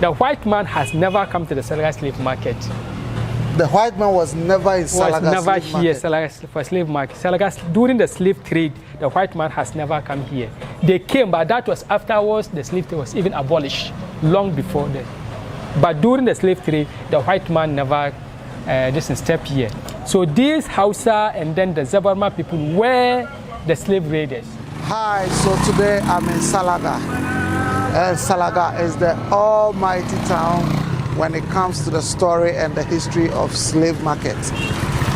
The white man has never come to the Salaga slave market. The white man was never in Salaga was never slave here, market. Salaga for slave market. Salaga, during the slave trade, the white man has never come here. They came, but that was afterwards the slave trade was even abolished, long before that. But during the slave trade, the white man never didn't step here. So these Hausa and then the Zabarma people were the slave raiders. Hi, so today I'm in Salaga. And Salaga is the almighty town when it comes to the story and the history of slave market.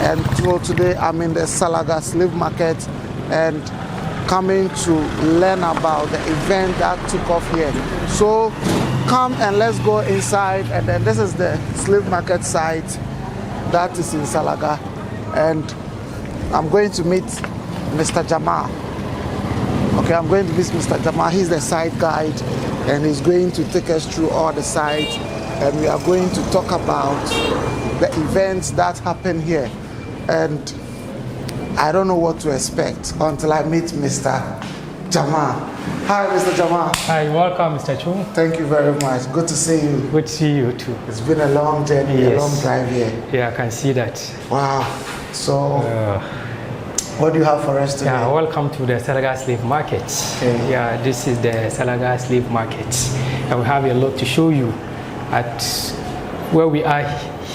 And so today I'm in the Salaga slave market and coming to learn about the event that took off here. So come and let's go inside, and then this is the slave market site that is in Salaga, and I'm going to meet Mr. Jamal. Okay, I'm going to meet Mr. Jamal. He's the site guide, and he's going to take us through all the sites, and we are going to talk about the events that happen here. And I don't know what to expect until I meet Mr. Jamal. Hi, Mr. Jamal. Hi, welcome, Mr. Twum. Thank you very much. Good to see you. Good to see you too. It's been a long journey, Yes. a long drive here. Yeah, I can see that. Wow. So, what do you have for us today? Yeah, welcome to the Salaga slave market. Okay. Yeah, this is the Salaga slave market. And we have a lot to show you. At where we are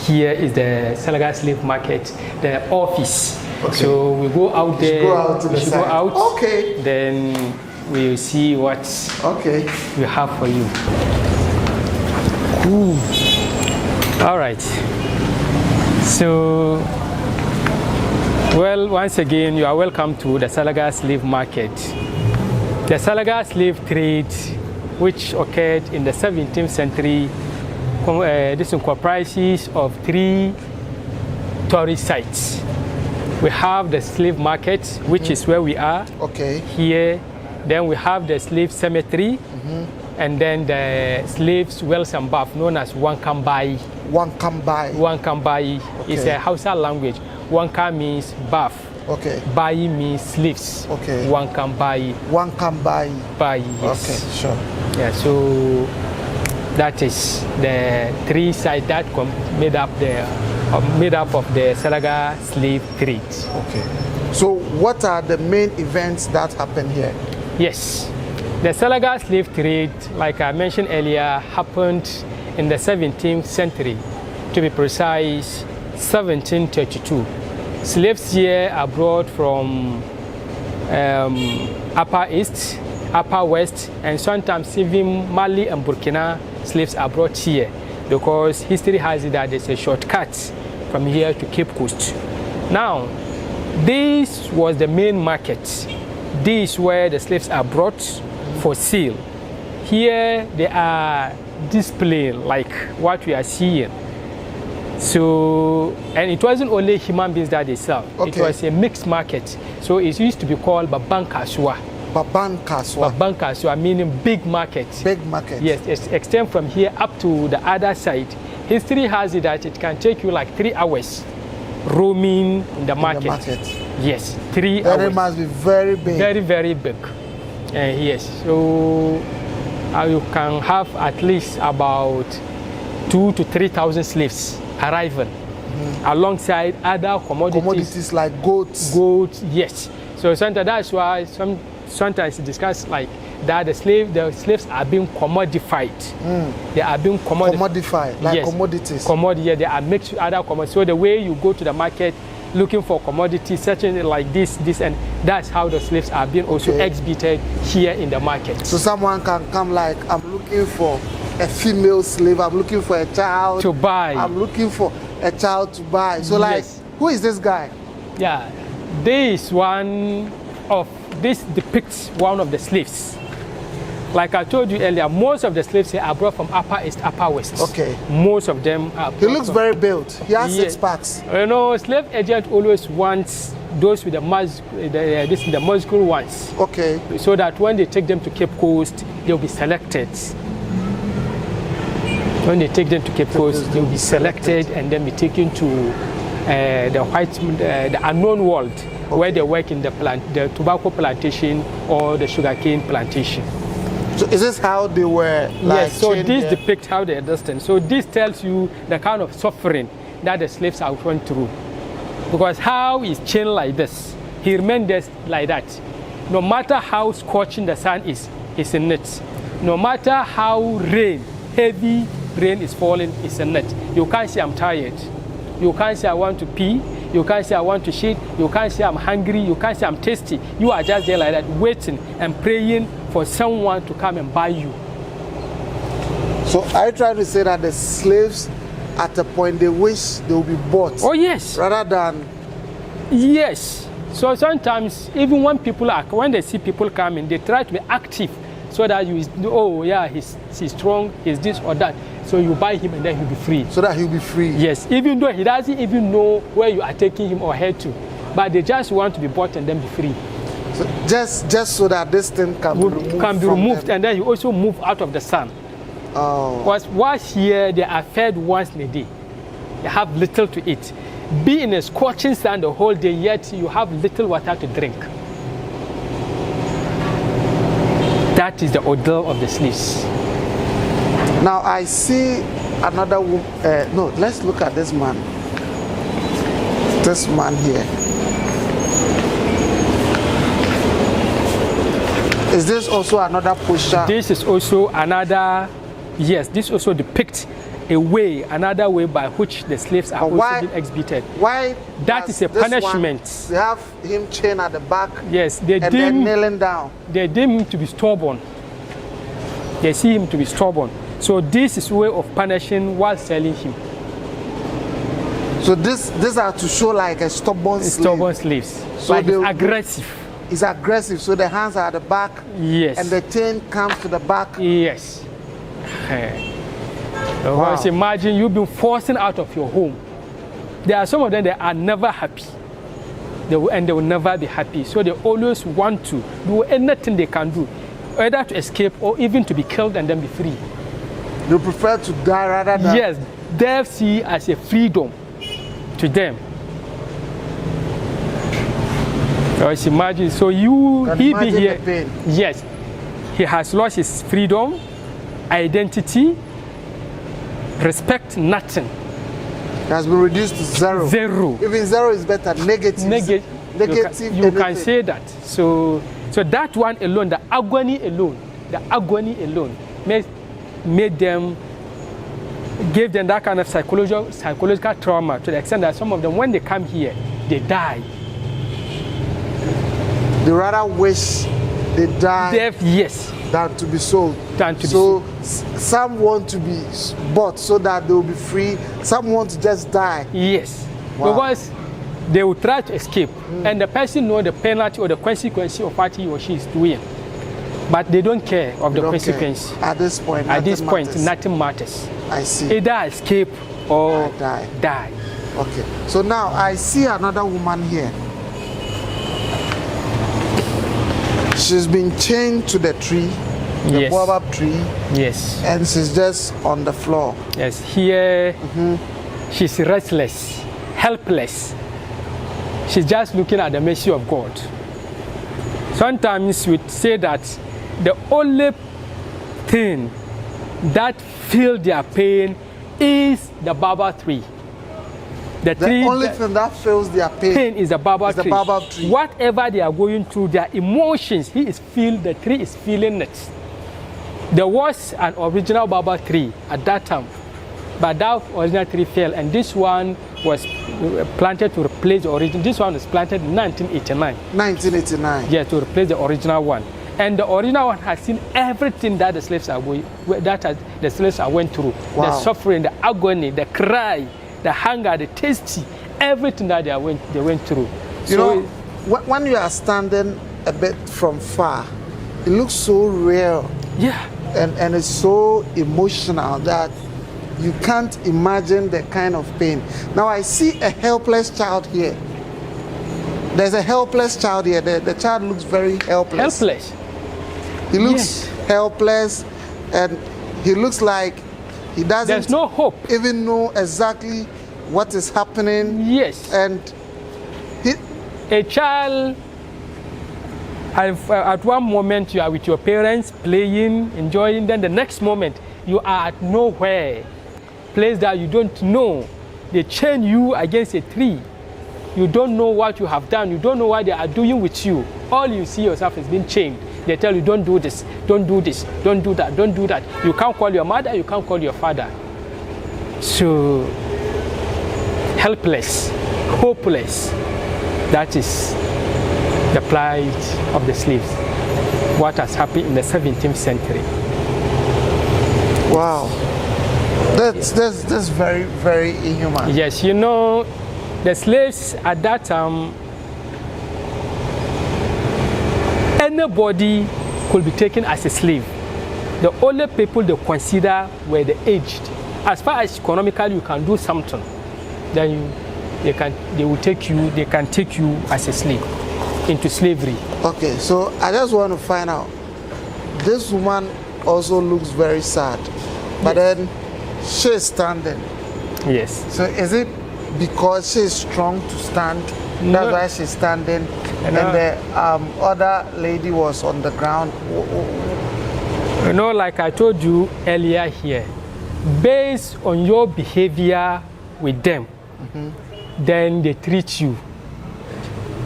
here is the Salaga slave market, the office. Okay. So we go out there. Go out to we the should side. go out. Okay. Then we'll see what we have for you. Ooh. All right. So, well, once again, you are welcome to the Salaga slave market. The Salaga slave trade, which occurred in the 17th century, this comprises of 3 tourist sites. We have the slave market, which is where we are here. Then we have the slave cemetery, and then the slaves' wells and bath, known as Wankambai. Wankambai. Wankambai is a Hausa language. Wanka means bath. Bai means slaves. Wankambai. Wankambai. Bai, yes. Okay, sure. Yeah, so that is the 3 sites that made up of the Salaga slave trade. Okay. So what are the main events that happen here? Yes. The Salaga slave trade, like I mentioned earlier, happened in the 17th century. To be precise, 1732. Slaves here are brought from Upper East, Upper West, and sometimes even Mali and Burkina slaves are brought here, because history has it that there's a shortcut from here to Cape Coast. Now, this was the main market. This is where the slaves are brought for sale. Here they are displayed like what we are seeing. So, and it wasn't only human beings that they sell. It was a mixed market. So it used to be called Babankaswa. Babankaswa. Babankaswa meaning big market. Big market. Yes, it extends from here up to the other side. History has it that it can take you like 3 hours roaming in the market. Yes, 3 hours. It must be very big. Very, very big. Yes, so you can have at least about 2,000 to 3,000 slaves arrival alongside other commodities. Commodities like goats. Goats, yes. So sometimes that's why sometimes it's discussed like that the slaves are being commodified. They are being commodified, like commodities. Yeah, they are mixed with other commodities. So the way you go to the market looking for commodities, such as like this, and that's how the slaves are being also exhibited here in the market. So someone can come like, I'm looking for a female slave, I'm looking for a child to buy. I'm looking for a child to buy. So like, who is this guy? Yeah, this depicts one of the slaves. Like I told you earlier, most of the slaves here are brought from Upper East, Upper West. Most of them are. He looks very built. He has 6 packs. You know, slave agent always wants those with the muscular ones. So that when they take them to Cape Coast, they'll be selected. When they take them to Cape Coast, they'll be selected and then be taken to the unknown world, where they work in the tobacco plantation or the sugarcane plantation. So is this how they were like? Yes, so this there? depicts how they are destined. So this tells you the kind of suffering that the slaves are going through. Because how he's chained like this, he remained there like that. No matter how scorching the sun is, he's in it. No matter how heavy rain is falling, he's in it. You can't say I'm tired. You can't say I want to pee. You can't say I want to shit. You can't say I'm hungry. You can't say I'm thirsty. You are just there like that, waiting and praying for someone to come and buy you. So I try to say that the slaves, at a point, they wish they will be bought. Oh yes. Rather than. Yes. So sometimes, even when they see people coming, they try to be active, so that you, oh yeah, he's strong, he's this or that. So you buy him and then he'll be free. So that he'll be free. Yes, even though he doesn't even know where you are taking him or her to, but they just want to be bought and then be free. So just so that this thing can be removed, and then you also move out of the sun. Oh. Because whilst here they are fed once in a day, they have little to eat. Be in a scorching sun the whole day, yet you have little water to drink. That is the ordeal of the slaves. Now I see another woman. No, let's look at this man. This man here. Is this also another pusher? This is also another, yes, this also depicts another way by which the slaves are also being executed. Why? That is a punishment. They have him chained at the back. Yes, and then kneeling down. They deem him to be stubborn. They see him to be stubborn. So this is a way of punishing while selling him. So these are to show like a stubborn slave. Stubborn slaves. So like it's aggressive. It's aggressive. So the hands are at the back. Yes. And the chain comes to the back. Yes. Wow. Imagine you've been forcing out of your home. There are some of them that are never happy. They will never be happy. So they always want to do anything they can do, either to escape or even to be killed and then be free. They prefer to die rather than... Yes, they see as a freedom to them. So imagine, so he be here. Yes, he has lost his freedom, identity, respect, nothing. It has been reduced to zero. Zero. Even zero is better. Negative. Negative. You can say that. So that one alone, the agony alone, made them, gave them that kind of psychological trauma to the extent that some of them, when they come here, they die. They rather wish they die yes, than to be sold. Some want to be bought so that they will be free. Some want to just die. Yes, wow. Because they will try to escape, and the person knows the penalty or the consequence of what he or she is doing. But they don't care of the consequence. At this point, nothing matters. I see. Either escape or die. Okay. So now I see another woman here. She's been chained to the tree, the baobab tree. Yes. And she's just on the floor. Yes. Here, she's restless, helpless. She's just looking at the mercy of God. Sometimes we say that the only thing that feels their pain is the baobab tree. The only thing that feels their pain is the baobab tree. Whatever they are going through, their emotions, the tree is feeling it. There was an original baobab tree at that time, but that original tree fell, and this one was planted to replace the original. This one was planted in 1989. 1989. Yeah, to replace the original one. And the original one has seen everything that the slaves are going, the slaves are went through. Wow. The suffering, the agony, the cry, the hunger, the thirsty, everything that they went through. You know, when you are standing a bit from far, it looks so real. Yeah. And it's so emotional that you can't imagine the kind of pain. Now I see a helpless child here. There's a helpless child here. The child looks very helpless. Helpless. He looks helpless, and he looks like he doesn't There's no hope. Even know exactly what is happening. Yes. And a child At one moment you are with your parents playing, enjoying, then the next moment you are at nowhere, place that you don't know. They chain you against a tree. You don't know what you have done. You don't know what they are doing with you. All you see yourself is being chained. They tell you, don't do this, don't do this, don't do that, don't do that. You can't call your mother, you can't call your father. So, helpless, hopeless. That is the plight of the slaves. What has happened in the 17th century. Wow. That's very, very inhuman. Yes, you know, the slaves at that time, anybody could be taken as a slave. The only people they consider were the aged. As far as economically you can do something, then they can take you as a slave into slavery. Okay, so I just want to find out. This woman also looks very sad, but then she's standing. Yes. So is it because she's strong to stand? No. That's why she's standing, and the other lady was on the ground. You know, like I told you earlier here, based on your behavior with them, then they treat you.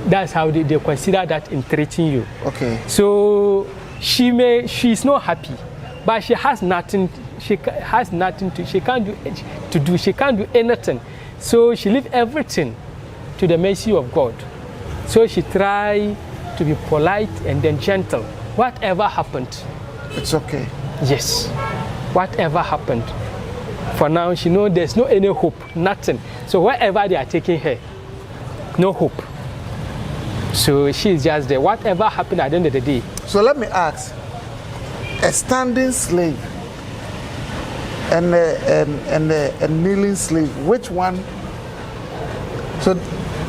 That's how they consider that in treating you. Okay. So she's not happy, but she has nothing. She can't do anything. So she leave everything to the mercy of God. So she try to be polite and then gentle. Whatever happened, it's okay. Yes. Whatever happened. For now, she knows there's no any hope, nothing. So wherever they are taking her, no hope. So she's just there. Whatever happened at the end of the day. So let me ask, a standing slave and a kneeling slave, which one? So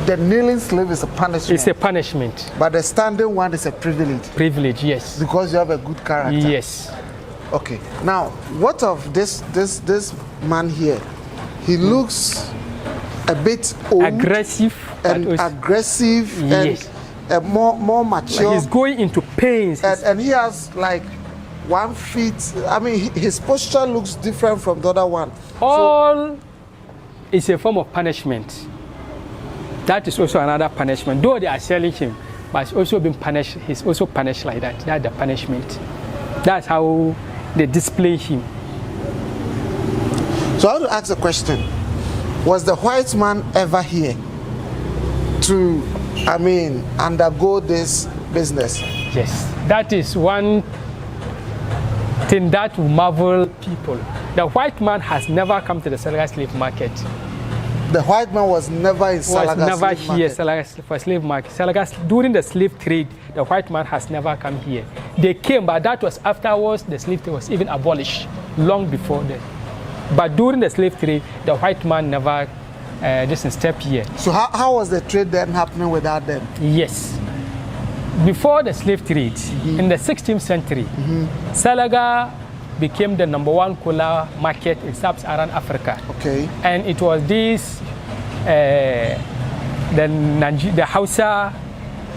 the kneeling slave is a punishment. It's a punishment. But the standing one is a privilege. Privilege, yes. Because you have a good character. Yes. Okay. Now, what of this man here? He looks a bit old, aggressive, and aggressive, yes, and more mature. Like he's going into pains, and he has like 1 feet. I mean, his posture looks different from the other one. All is a form of punishment. That is also another punishment. Though they are selling him, but he's also been punished. He's also punished like that. That's the punishment. That's how they display him. So I want to ask a question. Was the white man ever here to, undergo this business? Yes. That is one thing that will marvel people. The white man has never come to the Salaga slave market. The white man was never in Salaga was never slave here, market. Salaga for slave market. Salaga, during the slave trade, the white man has never come here. They came, but that was afterwards the slave trade was even abolished, long before that. But during the slave trade, the white man never didn't step here. So how was the trade then happening without them? Yes. Before the slave trade, in the 16th century, Salaga became the #1 cola market in sub-Saharan Africa. Okay. And it was this, the Hausa,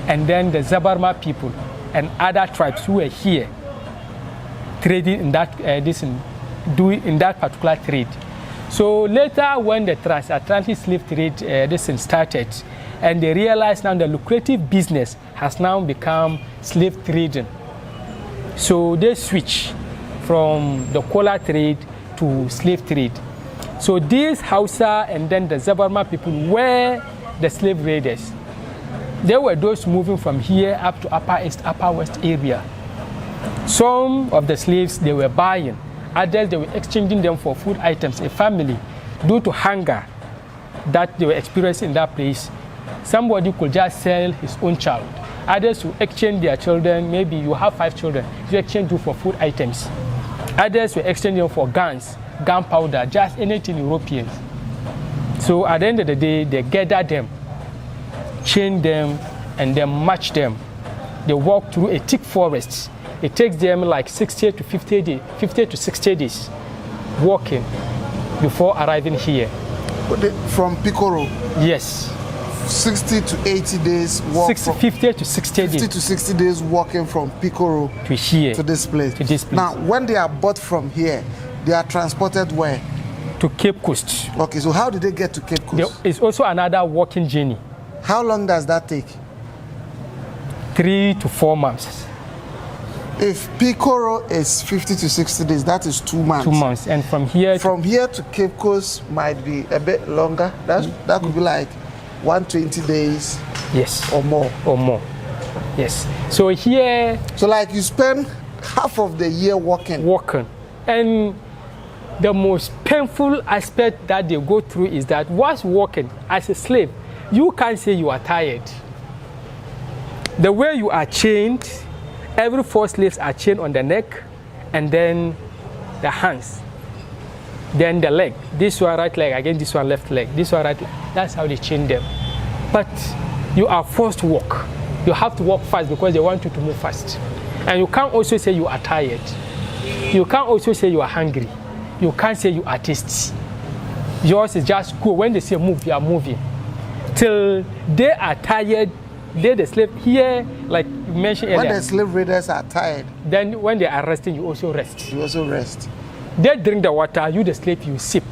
and then the Zabarma people and other tribes who were here trading in that in that particular trade. So later, when the transatlantic slave trade started, and they realized now the lucrative business has now become slave trading. So they switch from the cola trade to slave trade. So these Hausa and then the Zabarma people were the slave raiders. They were those moving from here up to Upper East, Upper West area. Some of the slaves they were buying, others they were exchanging them for food items. A family, due to hunger that they were experiencing in that place, somebody could just sell his own child. Others will exchange their children. Maybe you have 5 children, you exchange them for food items. Others will exchange them for guns, gunpowder, just anything European. So at the end of the day, they gather them, chain them, and then march them. They walk through a thick forest. It takes them like 50 to 60 days walking before arriving here. From Picoro? Yes. 60 to 80 days walk. 50 to 60 days. 50 to 60 days walking from Picoro to here. To this place. To this place. Now, when they are bought from here, they are transported where? To Cape Coast. Okay, so how did they get to Cape Coast? There is also another walking journey. How long does that take? 3 to 4 months. If Picoro is 50 to 60 days, that is 2 months. 2 months, and from here to Cape Coast might be a bit longer. That could be like 120 days. Yes. Or more. Yes. So here. So like you spend half of the year walking. And the most painful aspect that they go through is that whilst walking as a slave, you can't say you are tired. The way you are chained, every 4 slaves are chained on the neck, and then the hands, then the leg. This one right leg, again this one left leg, this one right leg. That's how they chain them. But you are forced to walk. You have to walk fast because they want you to move fast. And you can't also say you are tired. You can't also say you are hungry. You can't say you are thirsty. Yours is just go. When they say move, you are moving. Till they are tired. They, the slave, here, like you mentioned earlier. When the slave raiders are tired. Then when they are resting, you also rest. You also rest. They drink the water, you the slave, you sip.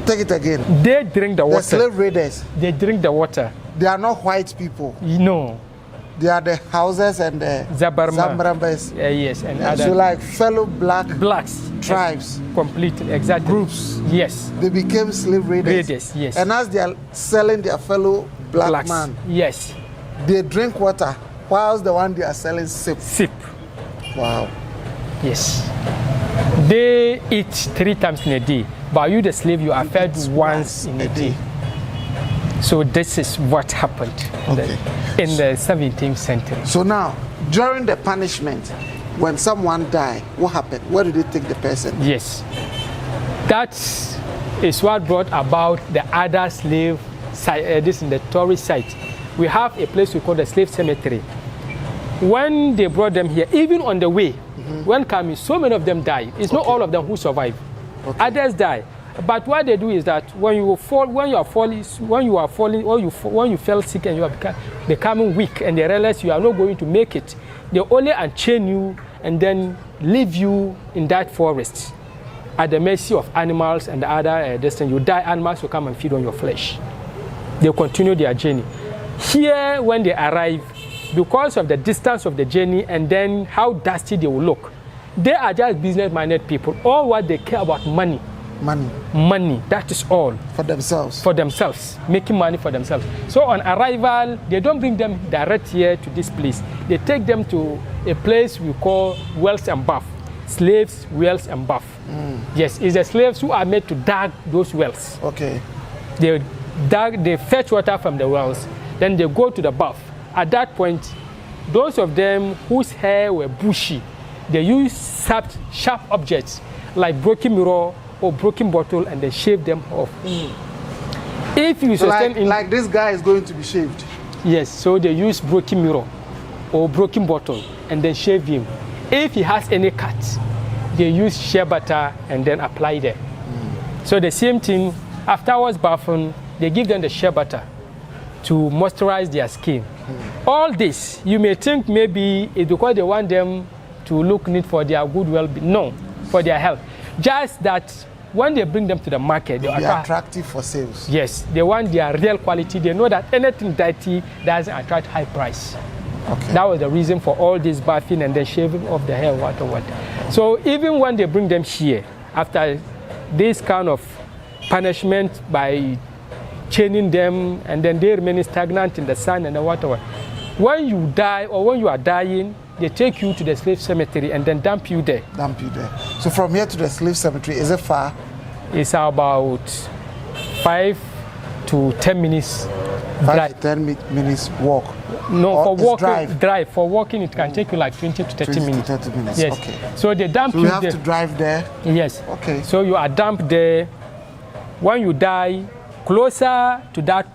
Take it again. They drink the water. The slave raiders. They drink the water. They are not white people. No. They are the houses and the Zambrambas. Yes, and other. So like fellow blacks tribes. Completely, exactly. Groups. Yes. They became slave raiders. Yes. And as they are selling their fellow blacks, man. Yes. They drink water whilst the one they are selling sip. Wow. Yes. They eat 3 times in a day. But you, the slave, you are fed once in a day. So this is what happened in the 17th century. So now, during the punishment, when someone died, what happened? Where did they take the person? Yes. That is what brought about the other slave site, this in the tourist site. We have a place we call the slave cemetery. When they brought them here, even on the way, when coming, so many of them died. It's not all of them who survive. Others die. But what they do is that when you fell sick and you are becoming weak and they realize you are not going to make it, they only unchain you and then leave you in that forest at the mercy of animals and the other destiny. You die, animals will come and feed on your flesh. They continue their journey. Here, when they arrive, because of the distance of the journey and then how dusty they will look, they are just business-minded people. All what they care about money. Money, that is all. For themselves. For themselves, making money for themselves. So on arrival, they don't bring them direct here to this place. They take them to a place we call wells and bath. Slaves, wells and bath. Yes, it's the slaves who are made to dig those wells. Okay. They fetch water from the wells, then they go to the bath. At that point, those of them whose hair were bushy, they use sharp objects like broken mirror or broken bottle and they shave them off. If you so like this guy is going to be shaved. Yes, so they use broken mirror or broken bottle and then shave him. If he has any cuts, they use shea butter and then apply there. So the same thing, afterwards bathing, they give them the shea butter to moisturize their skin. All this, you may think maybe it's because they want them to look neat for their good well-being. No, for their health. Just that when they bring them to the market, they are attractive for sales. Yes, they want their real quality. They know that anything dirty doesn't attract high price. Okay. That was the reason for all this bathing and then shaving of the hair, what. So even when they bring them here, after this kind of punishment by chaining them and then they remain stagnant in the sun and whatever, when you die or when you are dying, they take you to the slave cemetery and then dump you there. So from here to the slave cemetery, is it far? It's about 5 to 10 minutes. 5 to 10 minutes walk. No, or for walking, drive. For walking, it can take you like 20 to 30 minutes. 30 minutes. Yes. Okay. So they dump you you have there. to drive there? Yes. Okay. So you are dumped there. When you die, closer to that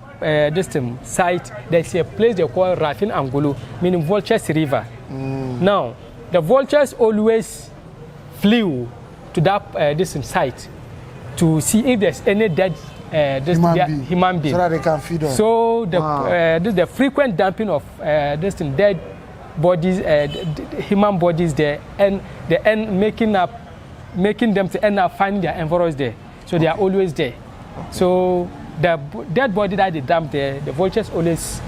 site, there's a place they call Rafin Angulu, meaning Vultures River. Now, the vultures always flew to that site to see if there's any dead human being. So that they can feed on. So the frequent dumping of dead bodies, human bodies there, and they end making them to end up finding their environs there. So they are always there. So the dead body that they dump there, the vultures always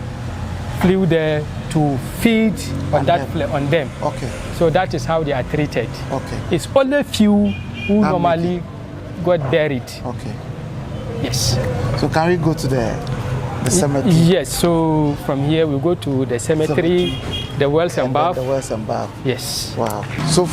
flew there to feed on them. Okay. So that is how they are treated. Okay. It's only few who normally got buried. Okay. Yes. So can we go to the cemetery? Yes. So from here we go to the cemetery, the wells and bath. The wells and bath. Yes. Wow. So